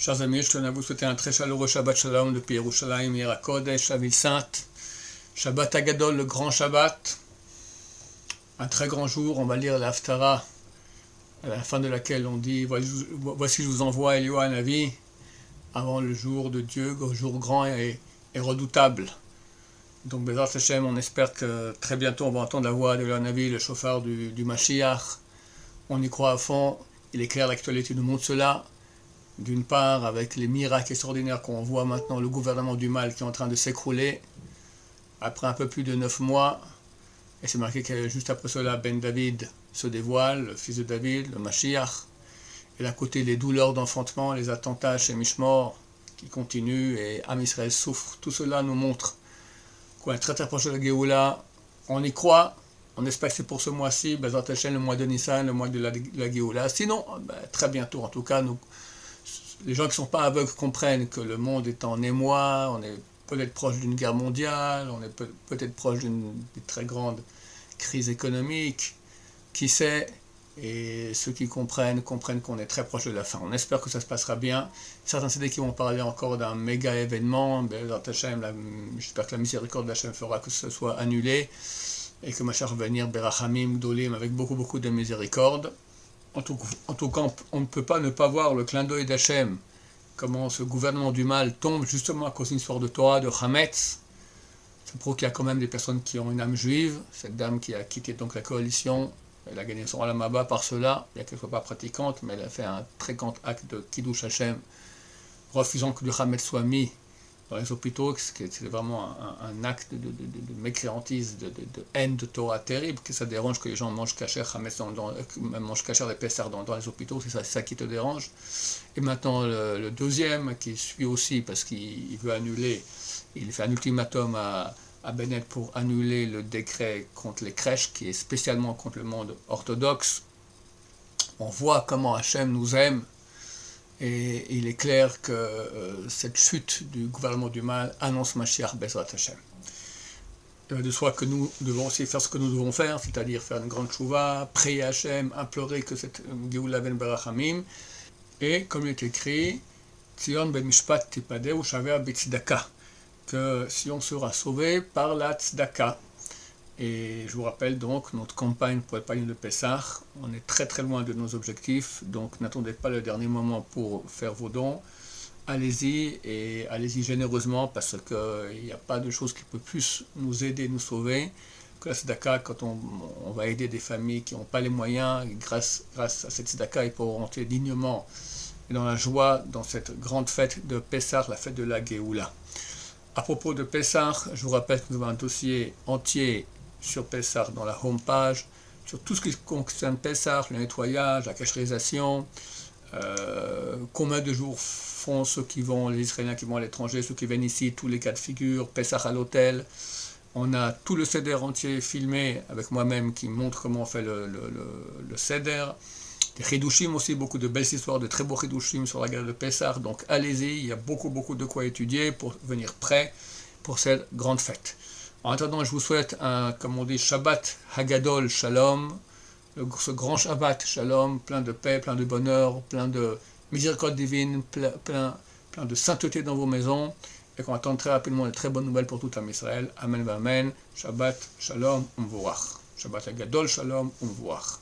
Chers amis, je tenais à vous souhaiter un très chaleureux Shabbat Shalom depuis Yerushalayim, Yer HaKodesh, la ville sainte. Shabbat Hagadol, le grand Shabbat. Un très grand jour, on va lire la Haftara, à la fin de laquelle on dit voici je vous envoie Eliyahu Hanavi, avant le jour de Dieu, le jour grand et redoutable. Donc Bezrat Hashem, on espère que très bientôt on va entendre la voix de Eliyahu Hanavi, le chauffeur du Mashiach. On y croit à fond, il est clair, l'actualité nous montre cela. D'une part, avec les miracles extraordinaires qu'on voit maintenant, le gouvernement du mal qui est en train de s'écrouler, après un peu plus de 9 mois, et c'est marqué que juste après cela, Ben David se dévoile, le fils de David, le Mashiach, et à côté les douleurs d'enfantement, les attentats chez Mishmor qui continuent, et Am Israël souffre. Tout cela nous montre qu'on est très très proche de la Géoula, on y croit, on espère que c'est pour ce mois-ci, Bezrat Hashem, le mois de Nissan, le mois de la Géoula. Sinon, très bientôt, en tout cas, les gens qui ne sont pas aveugles comprennent que le monde est en émoi, on est peut-être proche d'une guerre mondiale, on est peut-être proche d'une très grande crise économique, qui sait, et ceux qui comprennent qu'on est très proche de la fin. On espère que ça se passera bien. Certains CD qui vont parler encore d'un méga événement, j'espère que la miséricorde d'Hachem fera que ce soit annulé, et que Mashiach va venir Berachamim, Gdolim, avec beaucoup de miséricorde. En tout cas, on ne peut pas ne pas voir le clin d'œil d'Hachem, comment ce gouvernement du mal tombe justement à cause d'une histoire de Torah, de Hametz. Ça prouve qu'il y a quand même des personnes qui ont une âme juive. Cette dame qui a quitté donc la coalition, elle a gagné son Olam Haba par cela, bien qu'elle ne soit pas pratiquante, mais elle a fait un très grand acte de Kiddush Hachem, refusant que du Hametz soit mis dans les hôpitaux, c'est vraiment un acte de mécréantise, de haine de Torah terrible, que ça dérange que les gens mangent kasher, mangent kasher et Pessah dans les hôpitaux, c'est ça qui te dérange. Et maintenant le deuxième qui suit aussi, parce qu'il veut annuler, il fait un ultimatum à Bennett pour annuler le décret contre les crèches, qui est spécialement contre le monde orthodoxe. On voit comment Hachem nous aime, et il est clair que cette chute du gouvernement du mal annonce Mashiach Bezrat Hashem. Il va de soi que nous devons aussi faire ce que nous devons faire, c'est-à-dire faire une grande chouva, prier Hachem, implorer que cette Géoula vienne Berachamim, et comme il est écrit, Tzion ben Mishpat Tipadeh ou Shaveh B'Tzdaka, que si on sera sauvé par la Tzedaka. Et je vous rappelle donc notre campagne pour le panier de Pessah, on est très très loin de nos objectifs, donc n'attendez pas le dernier moment pour faire vos dons, allez-y et allez-y généreusement, parce qu'il n'y a pas de chose qui peut plus nous aider, nous sauver que la tzedaka. Quand on va aider des familles qui n'ont pas les moyens, et grâce à cette tzedaka, ils pourront rentrer dignement et dans la joie dans cette grande fête de Pessah, la fête de la Géoula. À propos de Pessah, je vous rappelle que nous avons un dossier entier sur Pessah dans la homepage, sur tout ce qui concerne Pessah, le nettoyage, la cacherisation, combien de jours font les Israéliens qui vont à l'étranger, ceux qui viennent ici, tous les cas de figure, Pessah à l'hôtel. On a tout le seder entier filmé avec moi-même qui montre comment on fait le seder. Des chidushim aussi, beaucoup de belles histoires, de très beaux chidushim sur la guerre de Pessah. Donc allez-y, il y a beaucoup de quoi étudier pour venir prêt pour cette grande fête. En attendant, je vous souhaite comme on dit, Shabbat Hagadol Shalom, ce grand Shabbat Shalom, plein de paix, plein de bonheur, plein de miséricorde divine, plein de sainteté dans vos maisons, et qu'on attend très rapidement de très bonnes nouvelles pour tout Israël. Amen, amen. Shabbat Shalom, Umvorach. Shabbat Hagadol Shalom, Umvorach.